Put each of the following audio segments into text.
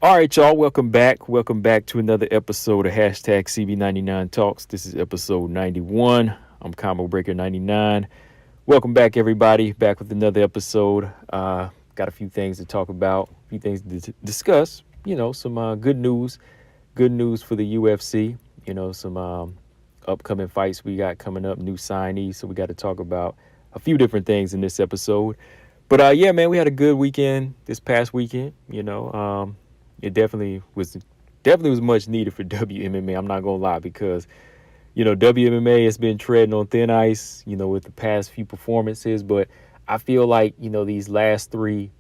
All right, y'all. Welcome back. Welcome back to another episode of hashtag CB99 Talks. This is episode 91. I'm Combo Breaker 99. Welcome back, everybody. Back with another episode. Got a few things to talk about, a few things to discuss. Some good news. Good news for the UFC. Some upcoming fights we got coming up, new signees. So we got to talk about a few different things in this episode. But yeah, man, we had a good weekend this past weekend. It definitely was much needed for WMMA. I'm not gonna lie because WMMA has been treading on thin ice. With the past few performances, but I feel like these last three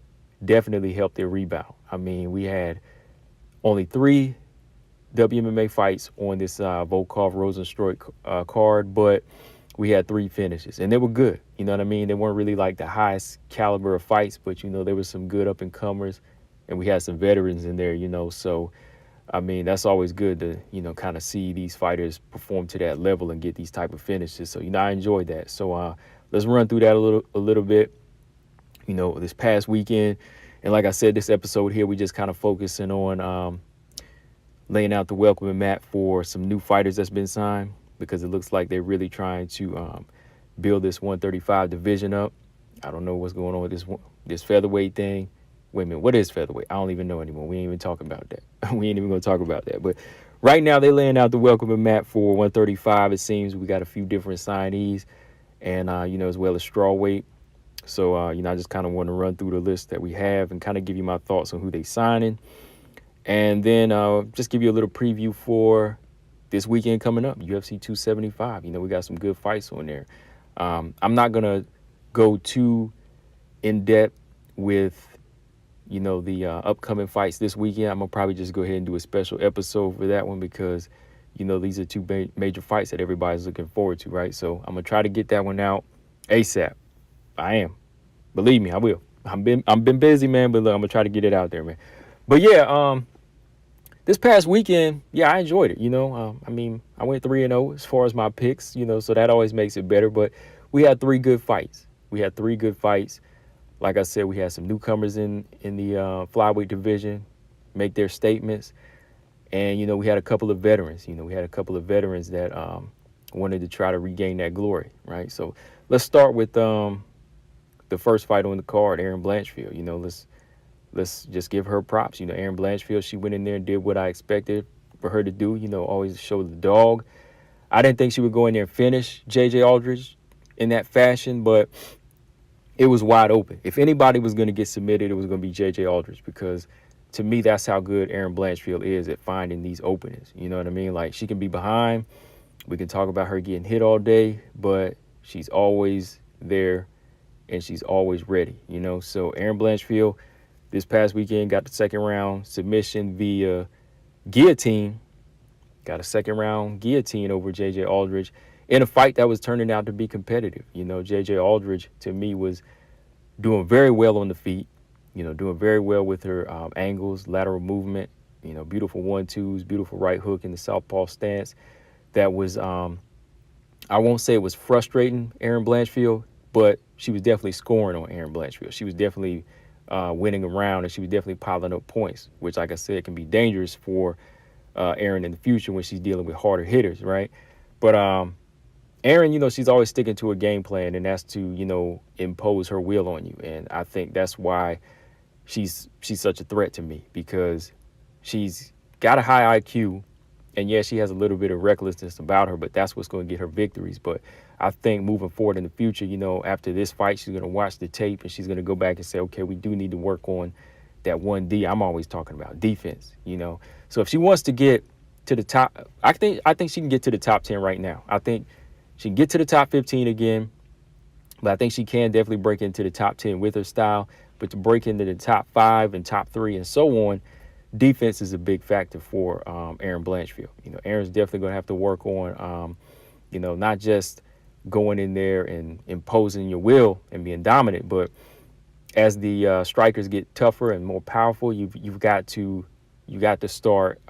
definitely helped their rebound. I mean, we had only three WMMA fights on this Volkov Rosenstruik card, but we had three finishes and they were good. You know what I mean? They weren't really like the highest caliber of fights, but there were some good up and comers and we had some veterans in there. So I mean, that's always good to, kind of see these fighters perform to that level and get these type of finishes. So, I enjoyed that. So let's run through that a little bit, this past weekend. And like I said, this episode here, we just kind of focusing on laying out the welcoming mat for some new fighters that's been signed because it looks like they're really trying to build this 135 division up. I don't know what's going on with this featherweight thing. Wait a minute, what is featherweight? I don't even know anymore. We ain't even talking about that. We ain't even gonna talk about that. But right now they're laying out the welcoming mat for 135. It seems we got a few different signees, and as well as strawweight. So I just kind of want to run through the list that we have and kind of give you my thoughts on who they signing, and then just give you a little preview for this weekend coming up, UFC 275. We got some good fights on there. I'm not gonna go too in depth with the upcoming fights this weekend. I'm gonna probably just go ahead and do a special episode for that one because these are two major fights that everybody's looking forward to, right? So I'm gonna try to get that one out ASAP. I am, believe me, I will. I've been busy, man, but look, I'm gonna try to get it out there, man. But yeah, this past weekend, yeah, I enjoyed it. I mean, I went 3-0 as far as my picks, so that always makes it better. But we had three good fights. Like I said, we had some newcomers in the flyweight division make their statements. And, we had a couple of veterans. We had a couple of veterans that wanted to try to regain that glory, right? So let's start with the first fight on the card, Erin Blanchfield. Let's just give her props. Erin Blanchfield, she went in there and did what I expected for her to do, always show the dog. I didn't think she would go in there and finish J.J. Aldridge in that fashion, but it was wide open. If anybody was going to get submitted, it was going to be J.J. Aldridge because to me, that's how good Erin Blanchfield is at finding these openings. You know what I mean? Like, she can be behind. We can talk about her getting hit all day, but she's always there and she's always ready, So Erin Blanchfield this past weekend got the second round submission via guillotine. Got a second round guillotine over J.J. Aldridge in a fight that was turning out to be competitive. J.J. Aldridge, to me, was doing very well on the feet, doing very well with her angles, lateral movement, beautiful 1-2s, beautiful right hook in the southpaw stance. That was, I won't say it was frustrating Erin Blanchfield, but she was definitely scoring on Erin Blanchfield. She was definitely winning around, and she was definitely piling up points, which, like I said, can be dangerous for Erin in the future when she's dealing with harder hitters, right? But Erin, she's always sticking to a game plan, and that's to, impose her will on you. And I think that's why she's such a threat to me because she's got a high IQ, and yeah, she has a little bit of recklessness about her, but that's what's going to get her victories. But I think moving forward in the future, after this fight, she's going to watch the tape and she's going to go back and say, okay, we do need to work on that 1D. I'm always talking about defense, So if she wants to get to the top, I think she can get to the top 10 right now. I think she can get to the top 15 again, but I think she can definitely break into the top 10 with her style. But to break into the top 5 and top 3 and so on, defense is a big factor for Erin Blanchfield. Erin's definitely going to have to work on, not just going in there and imposing your will and being dominant, but as the strikers get tougher and more powerful, you've got to start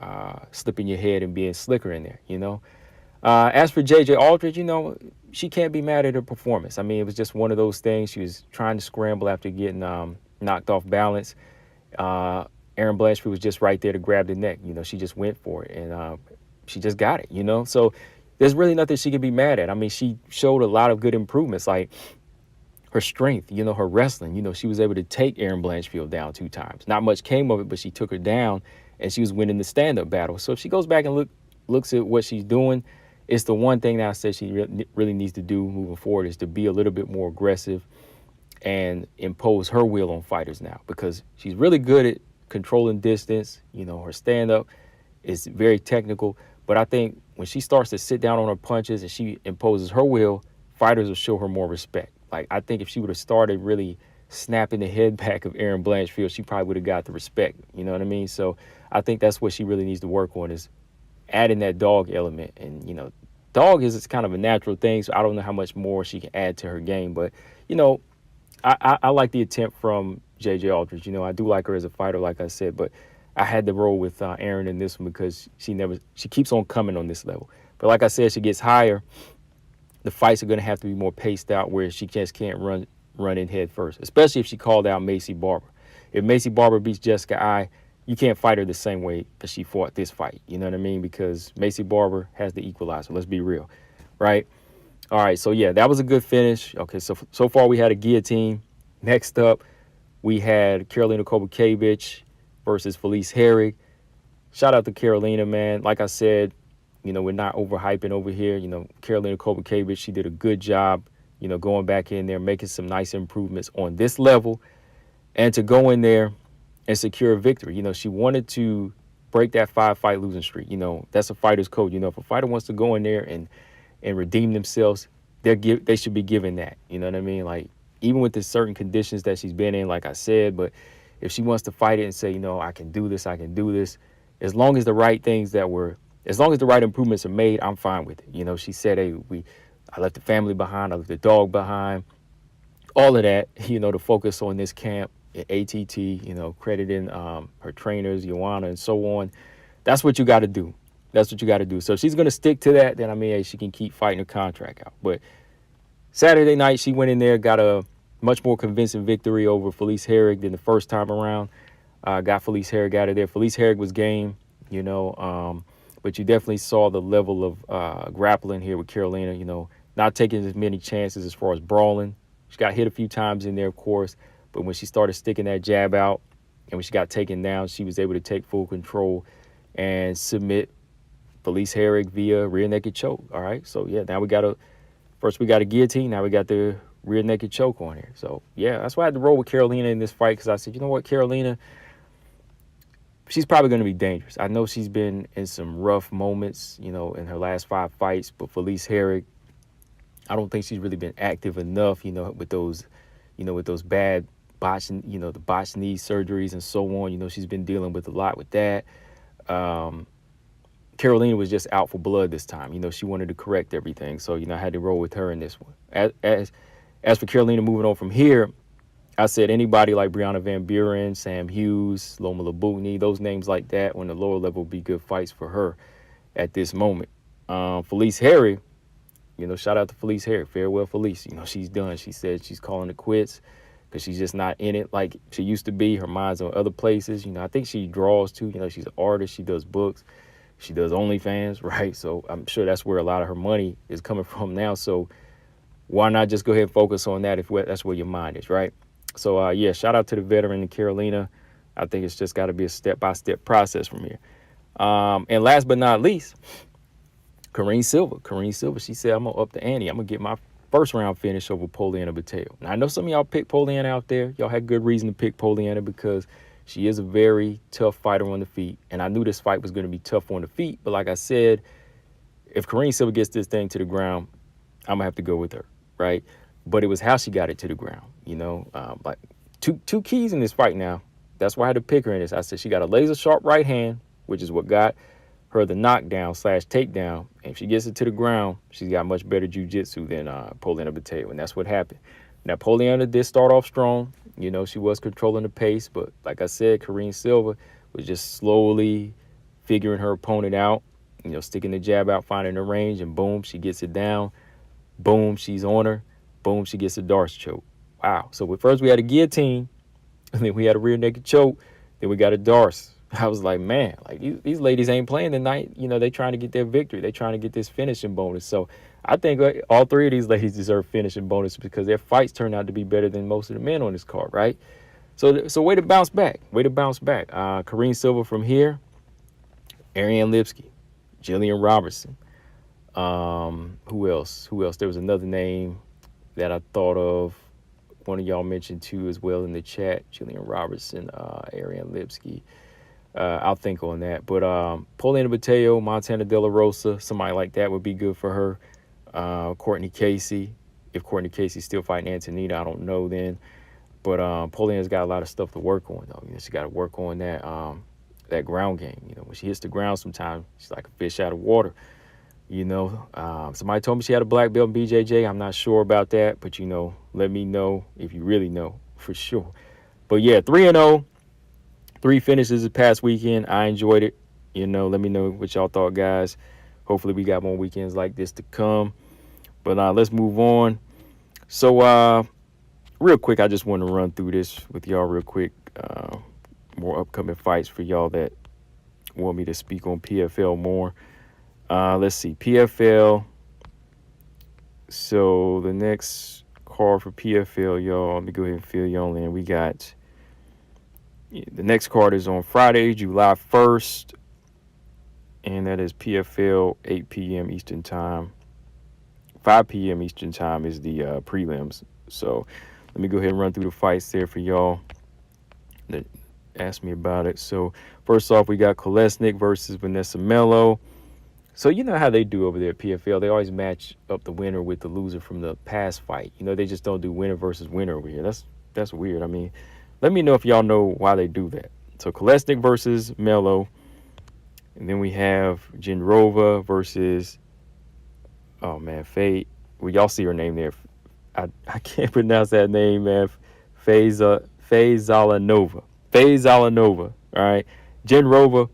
slipping your head and being slicker in there. As for J.J. Aldridge, she can't be mad at her performance. I mean, it was just one of those things. She was trying to scramble after getting knocked off balance. Aaron Blanchfield was just right there to grab the neck. She just went for it, and she just got it. So there's really nothing she can be mad at. I mean, she showed a lot of good improvements, like her strength, her wrestling. She was able to take Aaron Blanchfield down 2 times. Not much came of it, but she took her down, and she was winning the stand-up battle. So if she goes back and looks at what she's doing, it's the one thing that I said she really needs to do moving forward is to be a little bit more aggressive and impose her will on fighters now, because she's really good at controlling distance. Her stand-up is very technical, but I think when she starts to sit down on her punches and she imposes her will, fighters will show her more respect. Like, I think if she would have started really snapping the head back of Aaron Blanchfield, she probably would have got the respect. You know what I mean? So I think that's what she really needs to work on, is adding that dog element. And, dog is kind of a natural thing, so I don't know how much more she can add to her game. But, I like the attempt from J.J. Aldridge. I do like her as a fighter, like I said, but I had to roll with Aaron in this one because she keeps on coming on this level. But like I said, she gets higher, the fights are going to have to be more paced out, where she just can't run in head first, especially if she called out Macy Barber. If Macy Barber beats Jessica Eye, you can't fight her the same way that she fought this fight. You know what I mean? Because Macy Barber has the equalizer. Let's be real, right? All right, so yeah, that was a good finish. Okay, so far we had a guillotine. Next up, we had Karolina Kowalkiewicz versus Felice Herrig. Shout out to Karolina, man. Like I said, we're not overhyping over here. Karolina Kowalkiewicz, she did a good job, going back in there, making some nice improvements on this level, and to go in there and secure a victory. She wanted to break that 5-fight losing streak. That's a fighter's code. If a fighter wants to go in there and redeem themselves, they should be given that. You know what I mean? Like, even with the certain conditions that she's been in, like I said, but if she wants to fight it and say, I can do this, as long as the right improvements are made, I'm fine with it. She said, hey, I left the family behind, I left the dog behind, all of that, to focus on this camp at ATT, crediting her trainers, Joanna, and so on. That's what you got to do. So if she's going to stick to that, then, hey, she can keep fighting her contract out. But Saturday night, she went in there, got a much more convincing victory over Felice Herrig than the first time around. Got Felice Herrig out of there. Felice Herrig was game, but you definitely saw the level of grappling here with Karolina, not taking as many chances as far as brawling. She got hit a few times in there, of course, but when she started sticking that jab out and when she got taken down, she was able to take full control and submit Felice Herrig via rear naked choke. All right, so yeah, now we got a guillotine, now we got the rear naked choke on here. So yeah, that's why I had to roll with Karolina in this fight, because I said, you know what, Karolina, she's probably going to be dangerous. I know she's been in some rough moments, in her last 5 fights, but Felice Herrig, I don't think she's really been active enough, with those bad botching, the botched knee surgeries and so on. She's been dealing with a lot with that. Karolina was just out for blood this time. She wanted to correct everything. So, I had to roll with her in this one. As for Karolina moving on from here, I said anybody like Brianna Van Buren, Sam Hughes, Loma Labutni, those names like that on the lower level would be good fights for her at this moment. Felice Herrig, shout out to Felice Herrig. Farewell, Felice. She's done. She said she's calling it quits because she's just not in it like she used to be. Her mind's on other places. I think she draws too. She's an artist. She does books. She does OnlyFans, right? So I'm sure that's where a lot of her money is coming from now. So why not just go ahead and focus on that if that's where your mind is, right? So, yeah, shout out to the veteran and Karolina. I think it's just got to be a step-by-step process from here. And last but not least, Karine Silva, she said, I'm going to up the ante. I'm going to get my first round finish over Poliana Mateo. Now, I know some of y'all picked Poliana out there. Y'all had good reason to pick Poliana because she is a very tough fighter on the feet. And I knew this fight was going to be tough on the feet. But like I said, if Karine Silva gets this thing to the ground, I'm going to have to go with her, right? But it was how she got it to the ground, like two keys in this fight now. That's why I had to pick her in this. I said she got a laser sharp right hand, which is what got her the knockdown / takedown. And if she gets it to the ground, she's got much better jiu-jitsu than Poliana Mateo, and that's what happened. Now, Poliana did start off strong. She was controlling the pace, but like I said, Karine Silva was just slowly figuring her opponent out, sticking the jab out, finding the range, and boom, she gets it down. Boom, she's on her. Boom, she gets a Darce choke. Wow. So first we had a guillotine, and then we had a rear naked choke. Then we got a Darce. I was like, man, like these ladies ain't playing tonight. You know, they trying to get their victory. They trying to get this finishing bonus. So I think all three of these ladies deserve finishing bonus because their fights turned out to be better than most of the men on this card, right? So way to bounce back. Way to bounce back. Karine Silva from here, Ariane Lipsky, Jillian Robertson. Who else? There was another name that I thought of. One of y'all mentioned too as well in the chat. Jillian Robertson, Ariane Lipsky. I'll think on that. But Paulina Mateo, Montana De La Rosa, somebody like that would be good for her. Courtney Casey. If Courtney Casey's still fighting Antonina, I don't know then. But Paulina's got a lot of stuff to work on, though. You know, she got to work on that ground game. You know, when she hits the ground sometimes, she's like a fish out of water. You know, somebody told me she had a black belt in BJJ. I'm not sure about that, but, you know, let me know if you really know for sure. But, yeah, 3-0, 3 finishes this past weekend. I enjoyed it. You know, let me know what y'all thought, guys. Hopefully we got more weekends like this to come. But let's move on. So, real quick, I just want to run through this with y'all real quick. More upcoming fights for y'all that want me to speak on PFL more. Let's see, PFL. So the next card for PFL, y'all, let me go ahead and fill y'all in. We got the next card is on Friday, July 1st, and that is PFL 8 p.m. Eastern Time. 5 p.m. Eastern Time is the prelims. So let me go ahead and run through the fights there for y'all that asked me about it. So first off, we got Kolesnik versus Vanessa Melo. So you know how they do over there at PFL. They always match up the winner with the loser from the past fight. You know, they just don't do winner versus winner over here. That's weird. I mean, let me know if y'all know why they do that. So Kolesnik versus Melo. And then we have Genrova versus, oh, man, Faye. Well, y'all see her name there. I can't pronounce that name, man. Faye Zalanova. Faye Zalanova, all right? Genrova.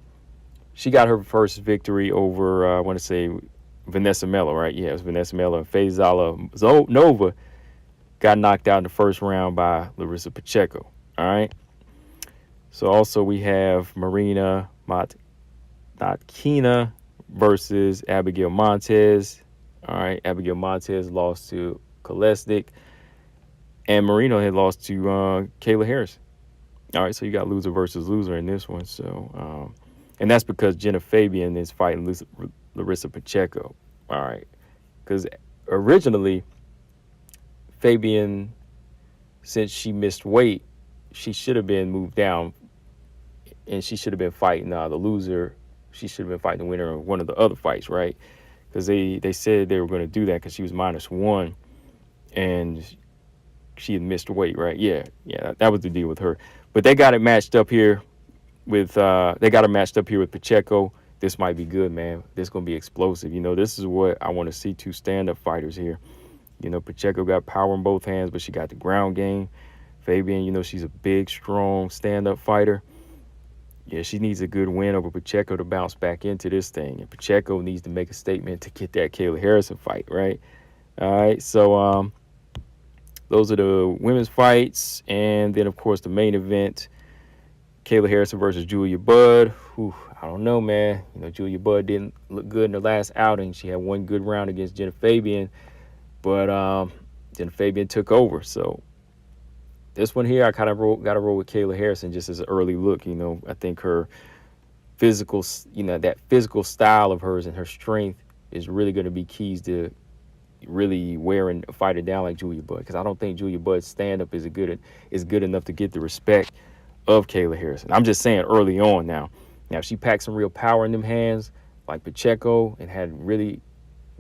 She got her first victory over, I want to say, Vanessa Melo, right? Yeah, it was Vanessa Melo. And Faye Zalanova got knocked out in the first round by Larissa Pacheco, all right? So also we have Marina Matkina versus Abigail Montez. All right, Abigail Montez lost to Kolesnik. And Marino had lost to Kayla Harris. All right, so you got loser versus loser in this one. So, and that's because Jenna Fabian is fighting Larissa Pacheco. All right, because originally Fabian, since she missed weight, she should have been moved down, and she should have been fighting the loser. She should have been fighting the winner of one of the other fights, right? Because they said they were going to do that because she was -1, and she had missed weight, right? Yeah, that was the deal with her. But they got it matched up here with Pacheco. This might be good, man. This is going to be explosive. You know, this is what I want to see, 2 stand-up fighters here. You know, Pacheco got power in both hands, but she got the ground game. Fabian, you know, she's a big, strong stand-up fighter. Yeah, she needs a good win over Pacheco to bounce back into this thing. And Pacheco needs to make a statement to get that Kayla Harrison fight, right? All right, so those are the women's fights. And then, of course, the main event, Kayla Harrison versus Julia Budd. Whew, I don't know, man. You know, Julia Budd didn't look good in her last outing. She had one good round against Jenna Fabian, but Jenna Fabian took over. So this one here, I kind of got to roll with Kayla Harrison just as an early look. You know, I think her physical, you know, that physical style of hers and her strength is really going to be keys to really wearing a fighter down like Julia Budd, because I don't think Julia Budd's stand-up is good enough to get the respect of Kayla Harrison. I'm just saying early on now. Now, if she packed some real power in them hands like Pacheco and had really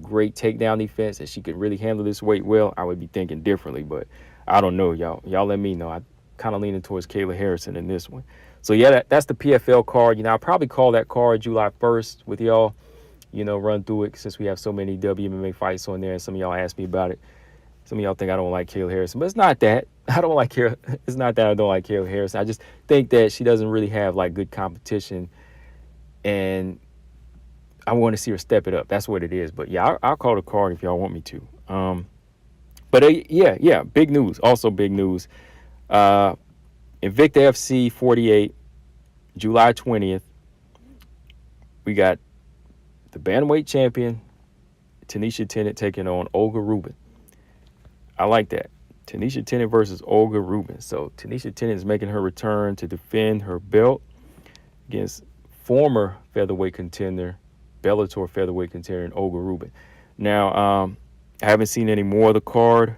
great takedown defense and she could really handle this weight well, I would be thinking differently. But I don't know, y'all. Y'all let me know. I kind of leaning towards Kayla Harrison in this one. So, yeah, that's the PFL card. You know, I'll probably call that card July 1st with y'all. You know, run through it since we have so many WMMA fights on there, and some of y'all asked me about it. Some of y'all think I don't like Kayla Harrison, but it's not that. It's not that I don't like Kayla Harrison. I just think that she doesn't really have, like, good competition, and I want to see her step it up. That's what it is. But, yeah, I'll call the card if y'all want me to. Big news. Also big news. Invicta FC 48 July 20th, we got the bantamweight champion, Tanisha Tennant, taking on Olga Rubin. I like that. Tanisha Tennant versus Olga Rubin. So Tanisha Tennant is making her return to defend her belt against former featherweight contender, Bellator featherweight contender, Olga Rubin. Now, I haven't seen any more of the card.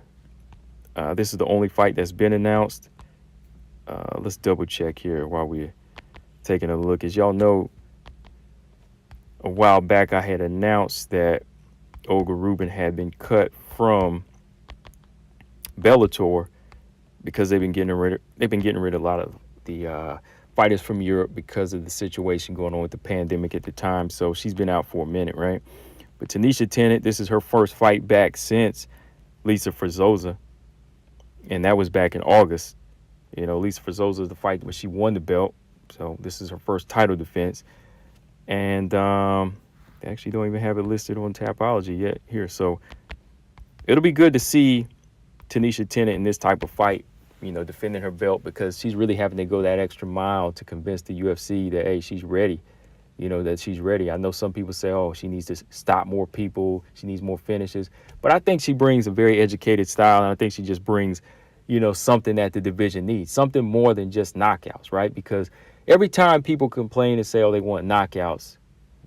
This is the only fight that's been announced. Let's double check here while we're taking a look. As y'all know, a while back I had announced that Olga Rubin had been cut from Bellator because they've been getting rid of a lot of the fighters from Europe because of the situation going on with the pandemic at the time. So she's been out for a minute, right? But Tanisha Tennant, this is her first fight back since Lisa Ferzosa, and that was back in August. You know, Lisa Ferzosa is the fight where she won the belt, so this is her first title defense. And they actually don't even have it listed on Tapology yet here. So it'll be good to see Tanisha Tennant in this type of fight, you know, defending her belt, because she's really having to go that extra mile to convince the UFC that, hey, she's ready, you know, that she's ready. I know some people say, oh, she needs to stop more people, she needs more finishes. But I think she brings a very educated style, and I think she just brings, you know, something that the division needs, something more than just knockouts, right? Because every time people complain and say, oh, they want knockouts,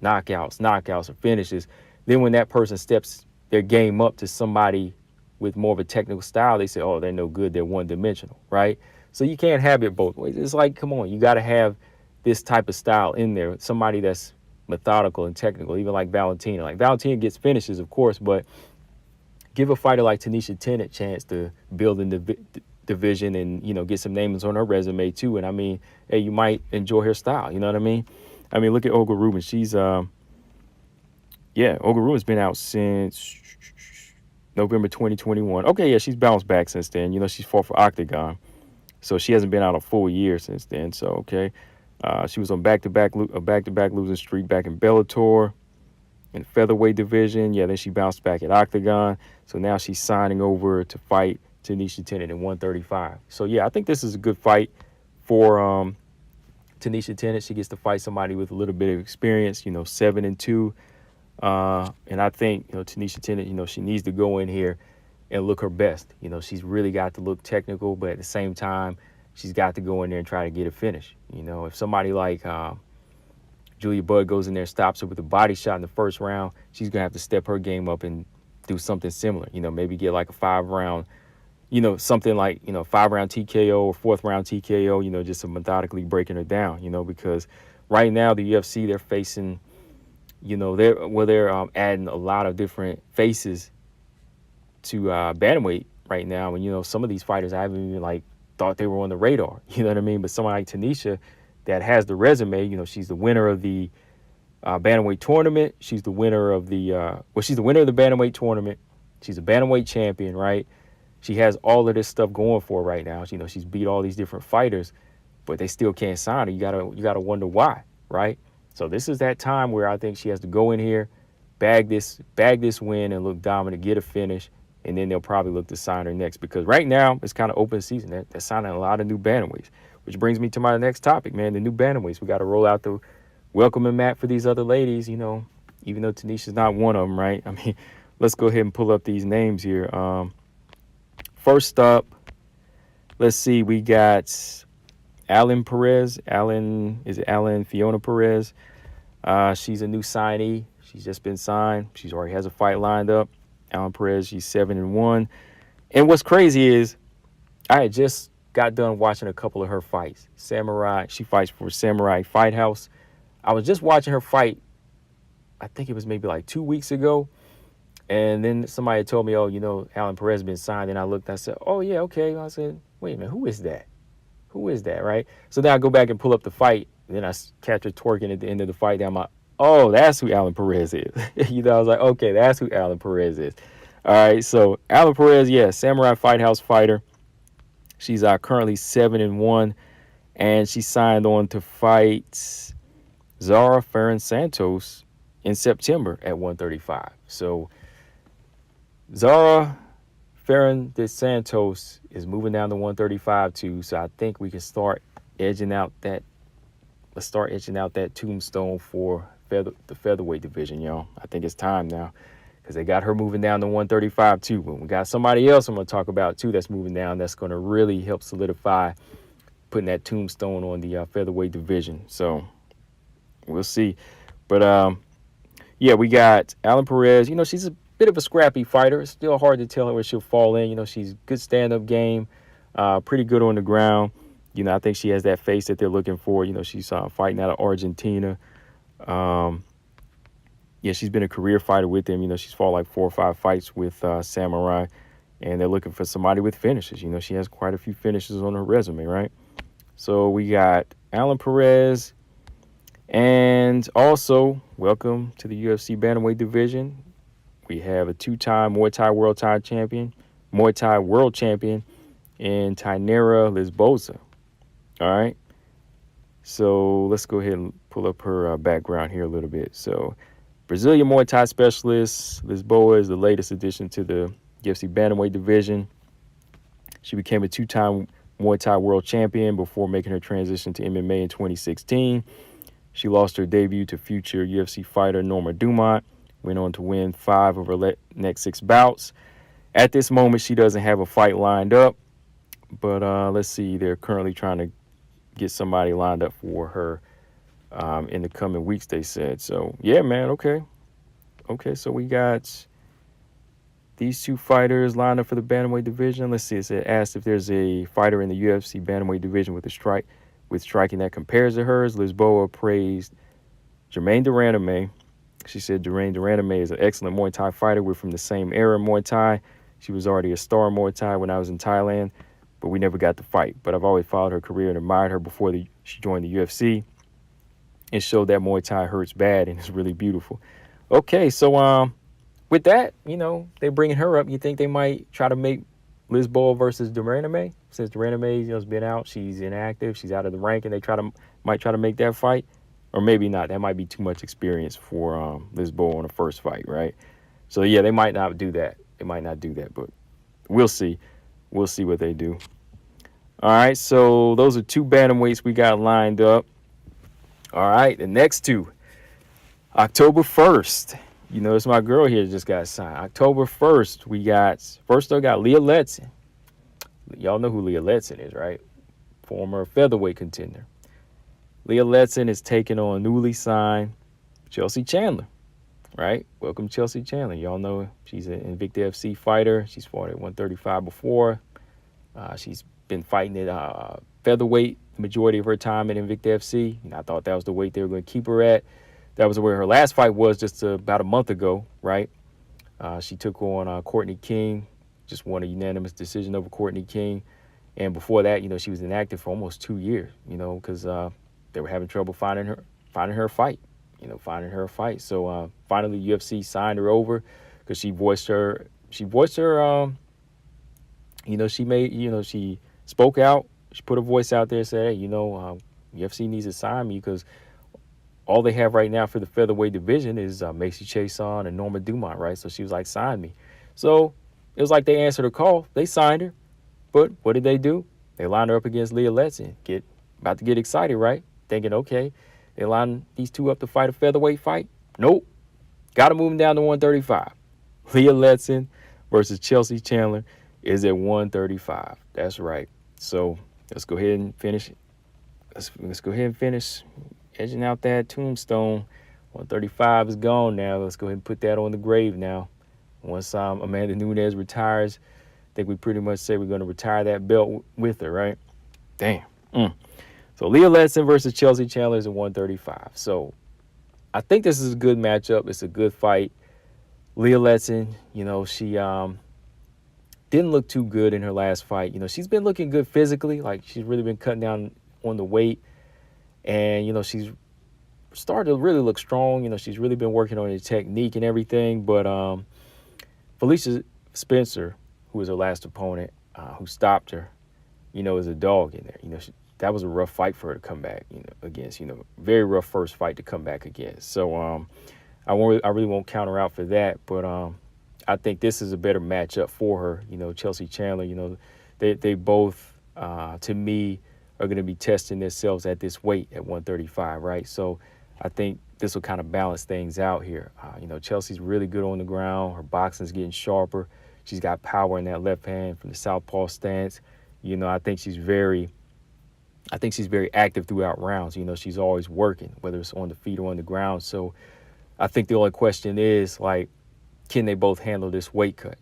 or finishes, then when that person steps their game up to somebody with more of a technical style, they say, oh, they're no good, they're one-dimensional, right? So you can't have it both ways. It's like, come on, you got to have this type of style in there, somebody that's methodical and technical, even like Valentina. Like Valentina gets finishes, of course, but give a fighter like Tanisha Tennant a chance to build in the division and, you know, get some names on her resume too. And I mean, hey, you might enjoy her style, you know what I mean? I mean, look at Olga Rubin. She's, Olga Rubin's been out since November 2021. Okay, yeah, she's bounced back since then. You know, she's fought for Octagon, so she hasn't been out a full year since then. So, okay. She was on back-to-back losing streak back in Bellator in featherweight division. Yeah, then she bounced back at Octagon. So now she's signing over to fight Tanisha Tennant in 135. So, yeah, I think this is a good fight for Tanisha Tennant. She gets to fight somebody with a little bit of experience, you know, 7-2. And I think, you know, Tanisha Tennant, you know, she needs to go in here and look her best. You know, she's really got to look technical, but at the same time, she's got to go in there and try to get a finish. You know, if somebody like Julia Budd goes in there and stops her with a body shot in the first round, she's going to have to step her game up and do something similar. You know, maybe get like a 5-round, you know, something like, you know, 5-round TKO or 4th-round TKO, you know, just methodically breaking her down, you know, because right now the UFC, they're facing, you know, they're adding a lot of different faces to bantamweight right now. And, you know, some of these fighters I haven't even, like, thought they were on the radar. You know what I mean? But somebody like Tanisha that has the resume, you know, she's the winner of the bantamweight tournament. She's the winner of the, she's the winner of the bantamweight tournament. She's a bantamweight champion, right? She has all of this stuff going for her right now. You know, she's beat all these different fighters, but they still can't sign her. You gotta wonder why, right? So this is that time where I think she has to go in here, bag this win and look dominant, get a finish, and then they'll probably look to sign her next, because right now it's kind of open season. They're signing a lot of new bantamweights, which brings me to my next topic, man, the new bantamweights. We got to roll out the welcoming mat for these other ladies, you know, even though Tanisha's not one of them, right? I mean, let's go ahead and pull up these names here. First up, let's see, we got Fiona Perez. She's a new signee. She's just been signed. She already has a fight lined up. Alan Perez, she's 7-1. And what's crazy is I had just got done watching a couple of her fights. She fights for Samurai Fight House. I was just watching her fight, I think it was maybe like 2 weeks ago. And then somebody told me, oh, you know, Alan Perez has been signed. And I looked, I said, oh, yeah, okay. I said, wait a minute, who is that? Who is that, right? So then I go back and pull up the fight. Then I catch her twerking at the end of the fight. Then I'm like, oh, that's who Alan Perez is. You know, I was like, okay, that's who Alan Perez is. All right, so Alan Perez, yeah, Samurai Fight House fighter. She's currently 7-1, and she signed on to fight Zara Ferran Santos in September at 135. So Zara Ferran de Santos is moving down to 135 too, so I think we can start edging out that let's start etching out that tombstone for the featherweight division, y'all. I think it's time now because they got her moving down to 135 too. But we got somebody else I'm going to talk about too that's moving down that's going to really help solidify putting that tombstone on the featherweight division. So we'll see. But yeah, we got Alan Perez. She's a bit of a scrappy fighter. It's still hard to tell her where she'll fall in. She's good stand-up game, pretty good on the ground. I think she has that face that they're looking for. She's fighting out of Argentina. Yeah, she's been a career fighter with them. She's fought like 4 or 5 fights with Samurai, and they're looking for somebody with finishes. She has quite a few finishes on her resume, right? So we got Alan Perez, and also welcome to the UFC bantamweight division. We have a 2-time Muay Thai World Champion in Tainara Lisboza. All right. So let's go ahead and pull up her background here a little bit. So Brazilian Muay Thai specialist, Lisboa is the latest addition to the UFC bantamweight division. She became a 2-time Muay Thai world champion before making her transition to MMA in 2016. She lost her debut to future UFC fighter Norma Dumont, went on to win 5 of her next 6 bouts. At this moment, she doesn't have a fight lined up, but let's see. They're currently trying to get somebody lined up for her in the coming weeks, they said. So, yeah, man, okay. Okay, so we got these 2 fighters lined up for the bantamweight division. Let's see. It asked if there's a fighter in the UFC bantamweight division with striking that compares to hers. Lisboa praised Jermaine Durandame. She said Jermaine Durandame is an excellent Muay Thai fighter. We're from the same era in Muay Thai. She was already a star in Muay Thai when I was in Thailand, but we never got to fight. But I've always followed her career and admired her before she joined the UFC, and showed that Muay Thai hurts bad and it's really beautiful. Okay, so with that, they're bringing her up. You think they might try to make Lisboa versus Durandame? Since Durandame has been out, she's inactive, she's out of the rank, and they might try to make that fight, or maybe not. That might be too much experience for Lisboa on the first fight, right? So yeah, they might not do that. But we'll see. We'll see what they do. All right, so those are 2 bantamweights we got lined up. All right, the next 2, October 1st. It's my girl here just got signed. October 1st, we got Leah Letson. Y'all know who Leah Letson is, right? Former featherweight contender. Leah Letson is taking on newly signed Chelsea Chandler, right? Welcome, Chelsea Chandler. Y'all know she's an Invicta FC fighter. She's fought at 135 before. She's been fighting at featherweight the majority of her time at Invicta FC. I thought that was the weight they were going to keep her at. That was where her last fight was just about a month ago, right? She took on Courtney King, just won a unanimous decision over Courtney King. And before that, she was inactive for almost 2 years, because they were having trouble finding her a fight. So finally, UFC signed her over because she voiced her. She spoke out. She put her voice out there and said, hey, UFC needs to sign me because all they have right now for the featherweight division is Macy Chiasson and Norma Dumont, right? So she was like, sign me. So it was like they answered her call. They signed her. But what did they do? They lined her up against Leah Letson. About to get excited, right? Thinking, okay, they lined these 2 up to fight a featherweight fight. Nope. Got to move them down to 135. Leah Letson versus Chelsea Chandler is at 135. That's right. So let's go ahead and finish. Let's go ahead and finish edging out that tombstone. 135 is gone now. Let's go ahead and put that on the grave now. Once Amanda Nunes retires, I think we pretty much say we're going to retire that belt with her, right? Damn. So Leah Letson versus Chelsea Chandler is at 135. So I think this is a good matchup. It's a good fight. Leah Letson, she didn't look too good in her last fight. She's been looking good physically. Like, she's really been cutting down on the weight. And, she's started to really look strong. She's really been working on her technique and everything. But Felicia Spencer, who was her last opponent, who stopped her, is a dog in there. That was a rough fight for her to come back, against. Very rough first fight to come back against. So I really won't count her out for that. But I think this is a better matchup for her. Chelsea Chandler, they both, to me, are going to be testing themselves at this weight at 135, right? So I think this will kind of balance things out here. Chelsea's really good on the ground. Her boxing's getting sharper. She's got power in that left hand from the southpaw stance. I think she's very active throughout rounds. She's always working, whether it's on the feet or on the ground. So I think the only question is, like, can they both handle this weight cut?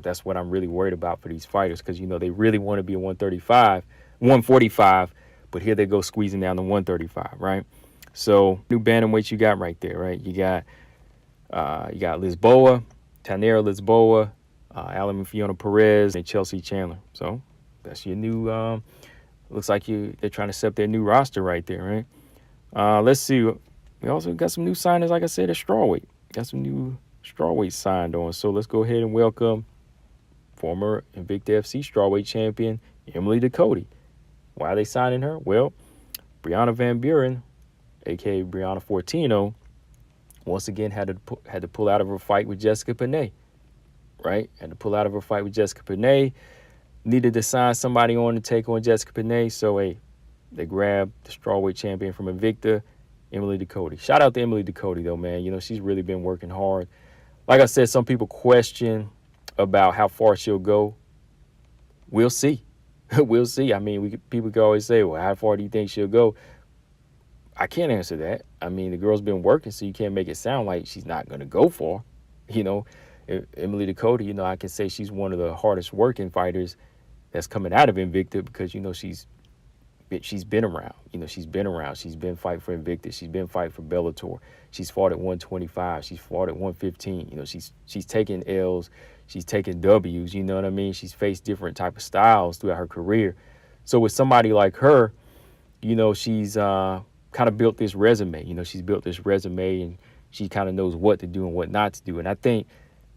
That's what I'm really worried about for these fighters, because, they really want to be a 145, but here they go squeezing down to 135, right? So new bantamweights you got right there, right? You got Lisboa, Tanera Lisboa, Alan Fiona Perez, and Chelsea Chandler. So that's your new, looks like they're trying to set up their new roster right there, right? Let's see. We also got some new signings, like I said, at strawweight. Got some new strawweight signed on. So let's go ahead and welcome former Invicta FC strawweight champion Emily Ducote. Why are they signing her? Well, Brianna Van Buren, a.k.a. Brianna Fortino, once again had to pull out of her fight with Jessica Penne, right? Had to pull out of her fight with Jessica Penne. Needed to sign somebody on to take on Jessica Penne. So, they grabbed the strawweight champion from Invicta, Emily Ducote. Shout out to Emily Ducote, though, man. She's really been working hard. Like I said, some people question about how far she'll go. We'll see. We'll see. I mean, people can always say, well, how far do you think she'll go? I can't answer that. I mean, the girl's been working, so you can't make it sound like she's not going to go far. Emily Ducote, I can say she's one of the hardest working fighters that's coming out of Invicta, because, she's been around. She's been around. She's been fighting for Invicta. She's been fighting for Bellator. She's fought at 125. She's fought at 115. She's taken L's. She's taken W's. You know what I mean? She's faced different type of styles throughout her career. So with somebody like her, she's kind of built this resume. She's built this resume, and she kind of knows what to do and what not to do. And I think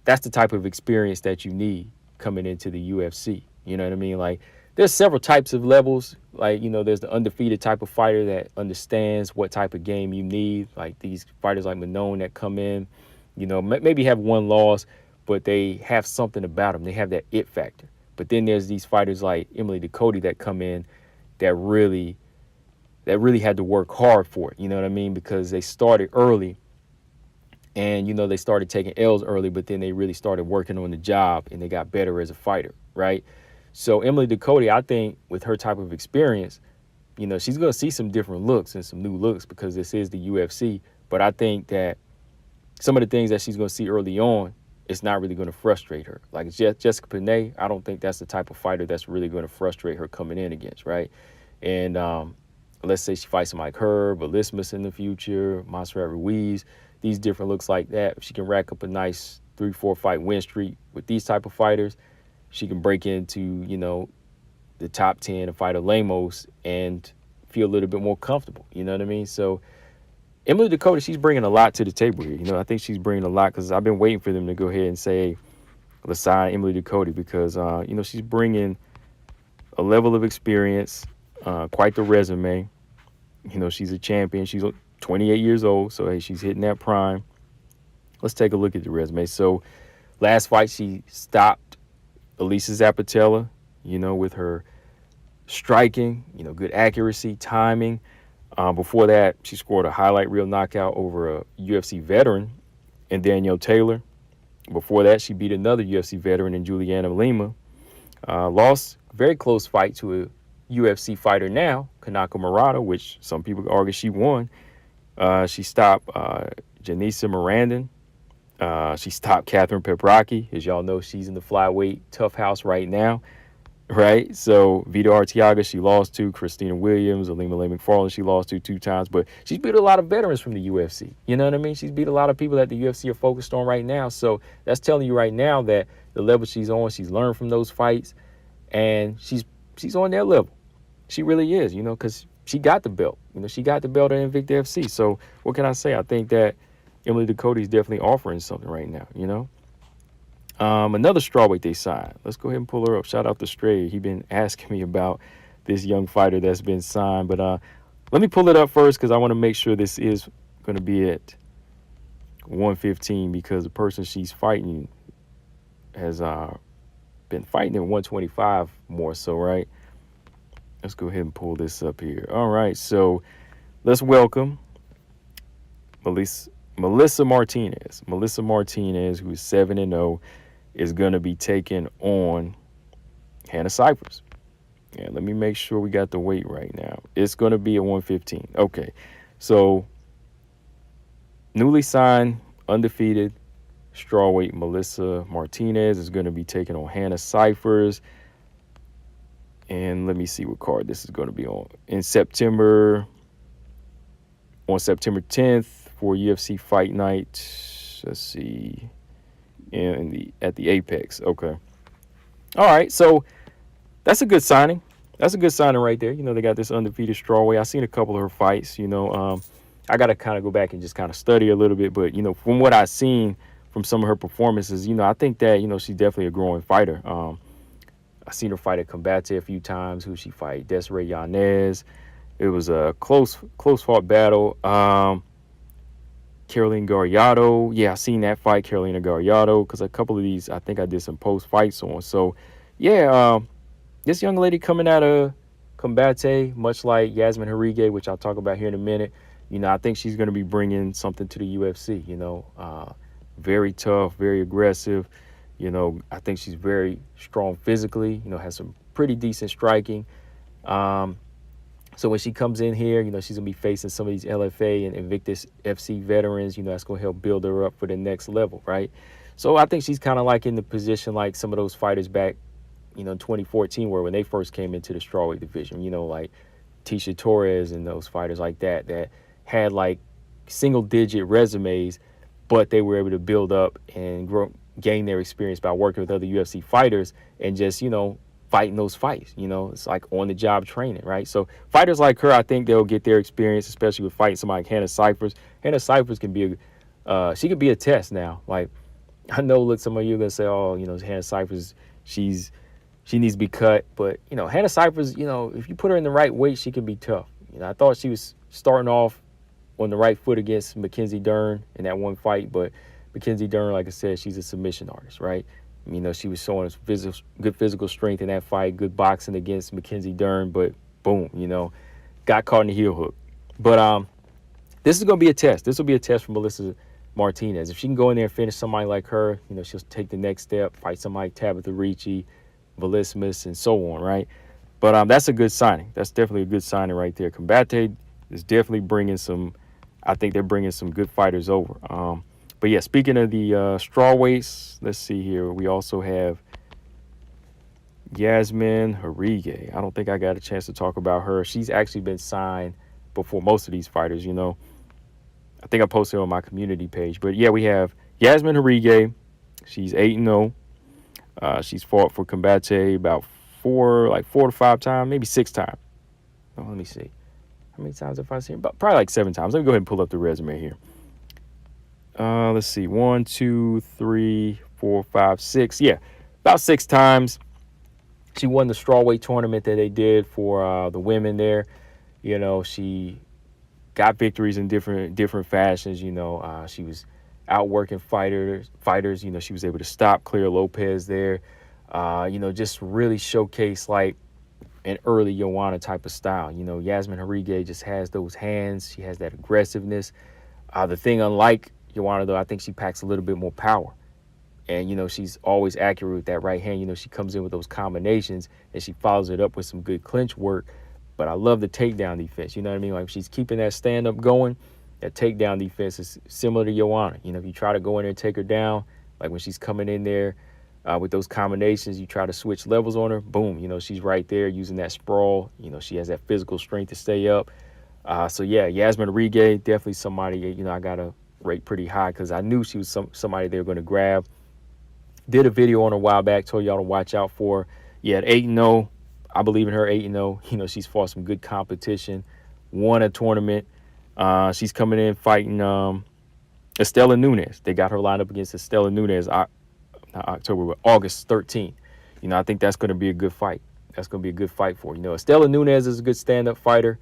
that's the type of experience that you need coming into the UFC. You know what I mean? Like, there's several types of levels. Like, there's the undefeated type of fighter that understands what type of game you need. Like these fighters like Manon that come in, maybe have one loss, but they have something about them. They have that it factor. But then there's these fighters like Emily Ducote that come in that really had to work hard for it. You know what I mean? Because they started early, and, they started taking L's early, but then they really started working on the job, and they got better as a fighter, right? So Emily Ducote, I think with her type of experience, she's going to see some different looks and some new looks, because this is the UFC. But I think that some of the things that she's going to see early on, it's not really going to frustrate her. Like Jessica Penne, I don't think that's the type of fighter that's really going to frustrate her coming in against, right? And let's say she fights somebody like her, Belismas in the future, Montserrat Ruiz, these different looks like that. If she can rack up a nice 3-4 fight win streak with these type of fighters, she can break into, the top 10 and fight a Lemos and feel a little bit more comfortable. You know what I mean? So Emily Ducote, she's bringing a lot to the table here. I think she's bringing a lot, because I've been waiting for them to go ahead and say, let's sign Emily Ducote, because, she's bringing a level of experience, quite the resume. She's a champion. She's 28 years old, so, hey, she's hitting that prime. Let's take a look at the resume. So last fight, she stopped Elisa Zappatella, with her striking, good accuracy, timing. Before that, she scored a highlight reel knockout over a UFC veteran in Danielle Taylor. Before that, she beat another UFC veteran in Juliana Lima. Lost a very close fight to a UFC fighter now, Kanako Murata, which some people argue she won. She stopped Janisa Mirandin. She stopped Catherine Pepraki. As y'all know, she's in the flyweight tough house right now, right? So Vita Arteaga, she lost to. Christina Williams, Alima Lay McFarland, she lost to 2 times. But she's beat a lot of veterans from the UFC. You know what I mean? She's beat a lot of people that the UFC are focused on right now. So that's telling you right now that the level she's on, she's learned from those fights, and she's on their level. She really is, because she got the belt. She got the belt at Invicta FC. So what can I say? I think that Emily Ducote is definitely offering something right now, Another strawweight they signed. Let's go ahead and pull her up. Shout out to Stray. He been asking me about this young fighter that's been signed. But let me pull it up first, because I want to make sure this is going to be at 115, because the person she's fighting has been fighting at 125 more so, right? Let's go ahead and pull this up here. All right, so let's welcome Melissa Martinez. Melissa Martinez, who is 7-0, is going to be taking on Hannah Cyphers. Yeah, let me make sure we got the weight right now. It's going to be at 115. Okay, so newly signed, undefeated strawweight Melissa Martinez is going to be taking on Hannah Cyphers. And let me see what card this is going to be on. On September 10th for UFC Fight Night. Let's see. At the Apex. Okay. All right, so that's a good signing. That's a good signing right there. You know, they got this undefeated strawweight. I've seen a couple of her fights. You know, I got to kind of go back and just kind of study a little bit. But, you know, from what I've seen from some of her performances, you know, I think that, you know, she's definitely a growing fighter. I've seen her fight at Combate a few times. Who she fight? Desiree Yanez. It was a close fought battle. Caroline Garriado. Yeah, I seen that fight, Carolina Garriado, because a couple of these I think I did some post fights on. So, yeah, this young lady coming out of Combate, much like Yasmin Harige, which I'll talk about here in a minute, you know, I think she's going to be bringing something to the UFC, you know, very tough, very aggressive. You know, I think she's very strong physically, you know, has some pretty decent striking. So when she comes in here, you know, she's going to be facing some of these LFA and Invictus FC veterans. You know, that's going to help build her up for the next level, right? So I think she's kind of like in the position like some of those fighters back, you know, in 2014, where when they first came into the strawweight division, you know, like Tisha Torres and those fighters like that had like single-digit resumes, but they were able to build up and gain their experience by working with other UFC fighters and just, you know, fighting those fights. You know, it's like on-the-job training, right? So fighters like her, I think they'll get their experience, especially with fighting somebody like Hannah Cyphers. Hannah Cyphers can be she could be a test now. Like, I know, look, some of you are going to say, oh, you know, Hannah Cyphers, she needs to be cut. But, you know, Hannah Cyphers, you know, if you put her in the right weight, she can be tough. You know, I thought she was starting off on the right foot against Mackenzie Dern in that one fight, but Mackenzie Dern, like I said, she's a submission artist, right? You know, she was showing good physical strength in that fight, good boxing against Mackenzie Dern, but boom, you know, got caught in the heel hook. But this is going to be a test. This will be a test for Melissa Martinez. If she can go in there and finish somebody like her, you know, she'll take the next step, fight somebody like Tabitha Ricci, Velismus, and so on, right? But that's a good signing. That's definitely a good signing right there. Combate is definitely bringing some, I think they're bringing some good fighters over. But yeah, speaking of the strawweights, let's see here. We also have Yasmin Harige. I don't think I got a chance to talk about her. She's actually been signed before most of these fighters, you know. I think I posted on my community page. But yeah, we have Yasmin Harige. She's 8-0. She's fought for Combate about 4 to 5 times, maybe 6 times. Oh, let me see. How many times have I seen her? Probably like 7 times. Let me go ahead and pull up the resume here. Let's see. 1, 2, 3, 4, 5, 6. Yeah, about 6 times. She won the strawweight tournament that they did for the women there. You know, she got victories in different fashions. You know, she was outworking fighters. You know, she was able to stop Clear Lopez there. You know, just really showcase like an early Joanna type of style. You know, Yasmin Harige just has those hands. She has that aggressiveness. The thing, unlike Joanna, though, I think she packs a little bit more power. And, you know, she's always accurate with that right hand. You know, she comes in with those combinations and she follows it up with some good clinch work. But I love the takedown defense. You know what I mean? Like, she's keeping that stand-up going. That takedown defense is similar to Joanna. You know, if you try to go in there and take her down, like when she's coming in there with those combinations, you try to switch levels on her, boom, you know, she's right there using that sprawl. You know, she has that physical strength to stay up. So, yeah, Yasmin Harige, definitely somebody, you know, I got to rate pretty high because I knew she was somebody they were going to grab. Did a video on her a while back, told y'all to watch out for her. Yeah, at 8-0, I believe in her 8-0. You know, she's fought some good competition, won a tournament. She's coming in fighting Estela Nunes. They got her lined up against Estela Nunes not October, but August 13th. You know, I think that's going to be a good fight. That's going to be a good fight for her. You know, Estela Nunes is a good stand-up fighter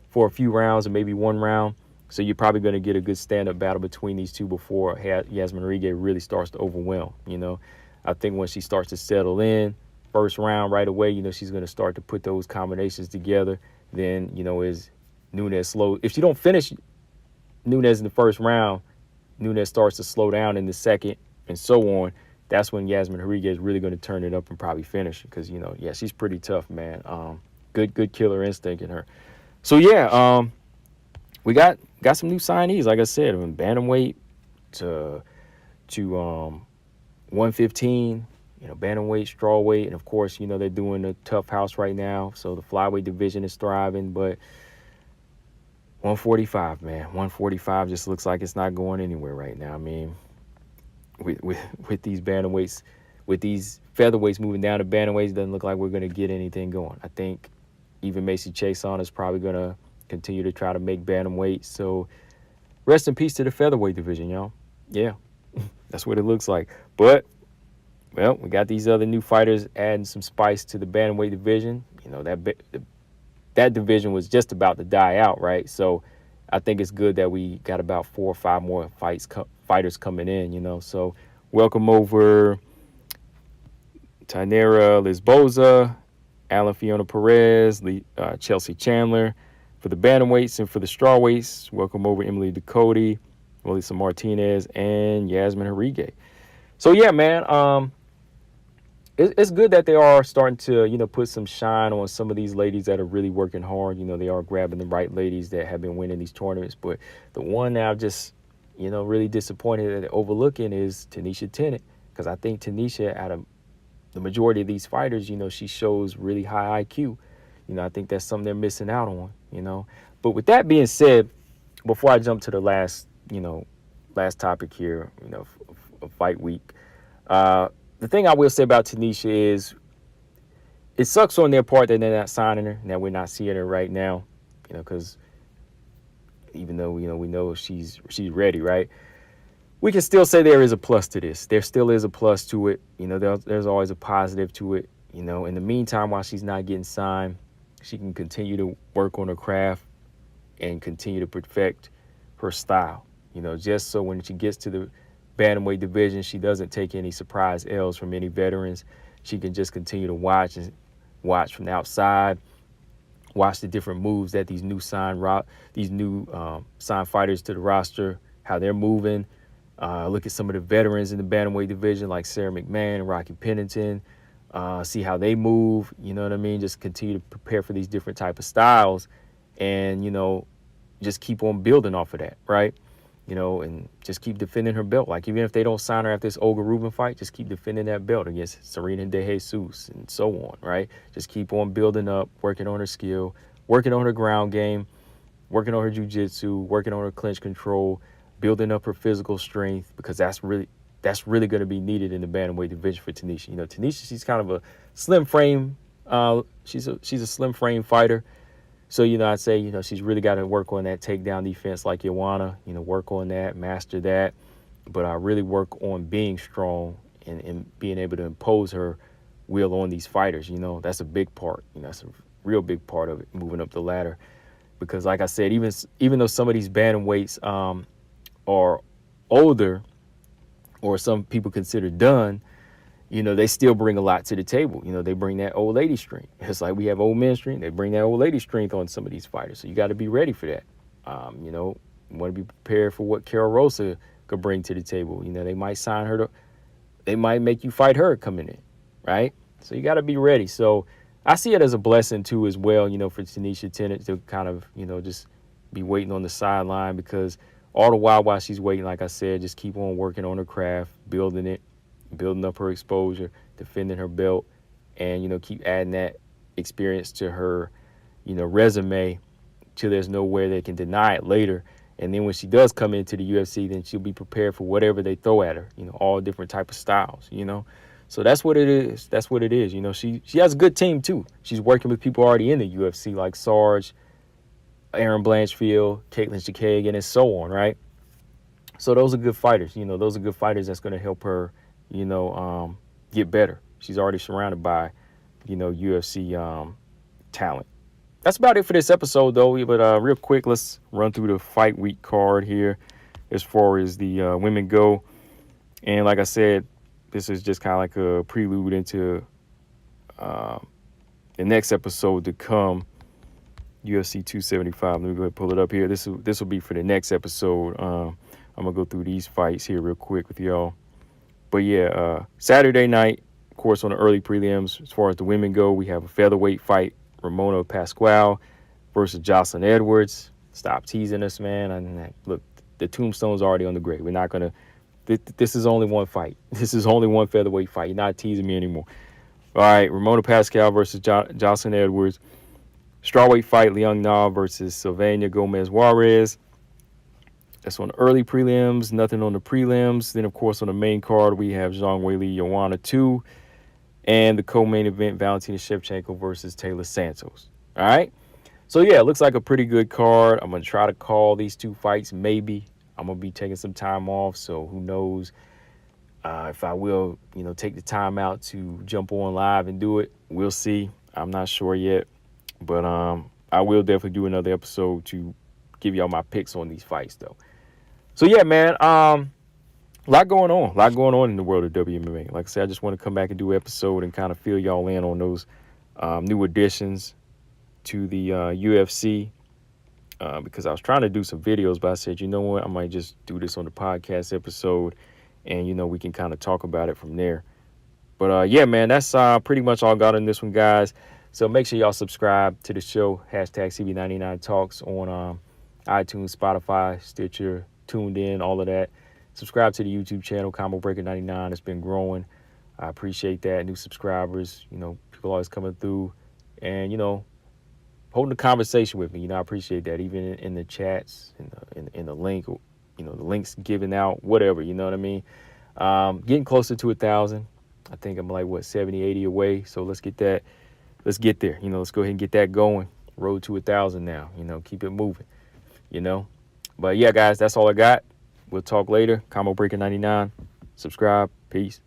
for a few rounds and maybe one round. So you're probably going to get a good stand-up battle between these two before Yasmin Harige really starts to overwhelm. You know, I think when she starts to settle in, first round right away, you know, she's going to start to put those combinations together. Then, you know, is Nunes slow? If she don't finish Nunes in the first round, Nunes starts to slow down in the second and so on. That's when Yasmin Rodriguez is really going to turn it up and probably finish because, you know, yeah, she's pretty tough, man. Good killer instinct in her. So, yeah, we got some new signees, like I said, from bantamweight to 115, you know, bantamweight, strawweight, and of course, you know, they're doing a tough house right now, so the flyweight division is thriving, but 145, man, 145 just looks like it's not going anywhere right now. I mean, with these bantamweights, with these featherweights moving down to bantamweights, doesn't look like we're going to get anything going. I think even Macy Chiasson is probably going to continue to try to make bantamweight. So rest in peace to the featherweight division, y'all. Yeah, that's what it looks like. But, well, we got these other new fighters adding some spice to the bantamweight division. You know, that division was just about to die out, right? So I think it's good that we got about 4 or 5 more fighters coming in, you know. So welcome over Tainara Lisboza, Alan Fiona Perez, Chelsea Chandler. For the bantamweights and for the strawweights, welcome over Emily Ducote, Melissa Martinez, and Yasmin Rodriguez. So, yeah, man, it's good that they are starting to, you know, put some shine on some of these ladies that are really working hard. You know, they are grabbing the right ladies that have been winning these tournaments. But the one that I'm just, you know, really disappointed that they're overlooking is Tanisha Tennant, because I think Tanisha, out of the majority of these fighters, you know, she shows really high IQ. You know, I think that's something they're missing out on, you know. But with that being said, before I jump to the last topic here, you know, of fight week, the thing I will say about Tanisha is it sucks on their part that they're not signing her, and that we're not seeing her right now, you know, because even though, you know, we know she's ready, right? We can still say there is a plus to this. There still is a plus to it. You know, there's always a positive to it. You know, in the meantime, while she's not getting signed, she can continue to work on her craft and continue to perfect her style, you know, just so when she gets to the bantamweight division, she doesn't take any surprise L's from any veterans. She can just continue to watch from the outside, watch the different moves that these new signed fighters to the roster, how they're moving. Look at some of the veterans in the bantamweight division like Sarah McMahon and Rocky Pennington. See how they move, you know what I mean? Just continue to prepare for these different type of styles and, you know, just keep on building off of that, right? You know, and just keep defending her belt. Like, even if they don't sign her after this Olga Rubin fight, just keep defending that belt against Serena De Jesus and so on, right? Just keep on building up, working on her skill, working on her ground game, working on her jiu-jitsu, working on her clinch control, building up her physical strength, because that's really going to be needed in the bantamweight division for Tanisha. You know, Tanisha, she's kind of a slim frame. She's a slim frame fighter. So, you know, I'd say, you know, she's really got to work on that takedown defense like Joanna, you know, work on that, master that. But I really work on being strong and being able to impose her will on these fighters. You know, that's a big part. You know, that's a real big part of it, moving up the ladder. Because like I said, even though some of these bantamweights are older, or some people consider done, you know, they still bring a lot to the table. You know, they bring that old lady strength. It's like we have old men strength. They bring that old lady strength on some of these fighters. So you got to be ready for that. You know, you want to be prepared for what Carol Rosa could bring to the table. You know, they might sign her they might make you fight her coming in, right? So you got to be ready. So I see it as a blessing too as well, you know, for Tanisha Tennant to kind of, you know, just be waiting on the sideline, because all the while she's waiting, like I said, just keep on working on her craft, building up her exposure, defending her belt, and, you know, keep adding that experience to her, you know, resume till there's no way they can deny it later. And then when she does come into the UFC, then she'll be prepared for whatever they throw at her, you know, all different type of styles, you know. So that's what it is. That's what it is. You know, she has a good team too. She's working with people already in the UFC like Sarge, Aaron Blanchfield, Caitlin Chikagan, and so on, right? So those are good fighters. You know, those are good fighters that's going to help her, you know, get better. She's already surrounded by, you know, UFC talent. That's about it for this episode, though. But real quick, let's run through the fight week card here as far as the women go. And like I said, this is just kind of like a prelude into the next episode to come, UFC 275. Let me go ahead and pull it up here. This will be for the next episode. I'm gonna go through these fights here real quick with y'all. But yeah, Saturday night, of course, on the early prelims, as far as the women go, we have a featherweight fight, Ramona Pascual versus Jocelyn Edwards. Stop teasing us, man. Look, the tombstone's already on the grave. We're not gonna. This is only one fight. This is only one featherweight fight. You're not teasing me anymore. All right, Ramona Pascual versus Jocelyn Edwards. Strawweight fight, Liang Na versus Sylvania Gomez Juarez. That's on the early prelims, nothing on the prelims. Then, of course, on the main card, we have Zhang Weili Joanna 2. And the co-main event, Valentina Shevchenko versus Taylor Santos. All right? So, yeah, it looks like a pretty good card. I'm going to try to call these two fights, maybe. I'm going to be taking some time off, so who knows if I will, take the time out to jump on live and do it. We'll see. I'm not sure yet. But I will definitely do another episode to give y'all my picks on these fights, though. So, yeah, man, a lot going on in the world of WMMA. Like I said, I just want to come back and do an episode and kind of fill y'all in on those new additions to the UFC because I was trying to do some videos, but I said, you know what, I might just do this on the podcast episode and, we can kind of talk about it from there. But, yeah, man, that's pretty much all I got on this one, guys. So make sure y'all subscribe to the show, #CB99 Talks on iTunes, Spotify, Stitcher, Tuned In, all of that. Subscribe to the YouTube channel, Combo Breaker 99. It's been growing. I appreciate that. New subscribers, people always coming through and, holding the conversation with me. I appreciate that. Even in the chats, in the link, the links given out, whatever, you know what I mean? Getting closer to 1,000. I think I'm like, 70, 80 away. So let's get that. Let's get there. Let's go ahead and get that going. Road to 1,000 now. Keep it moving. But yeah, guys, that's all I got. We'll talk later. Combo Breaker 99. Subscribe. Peace.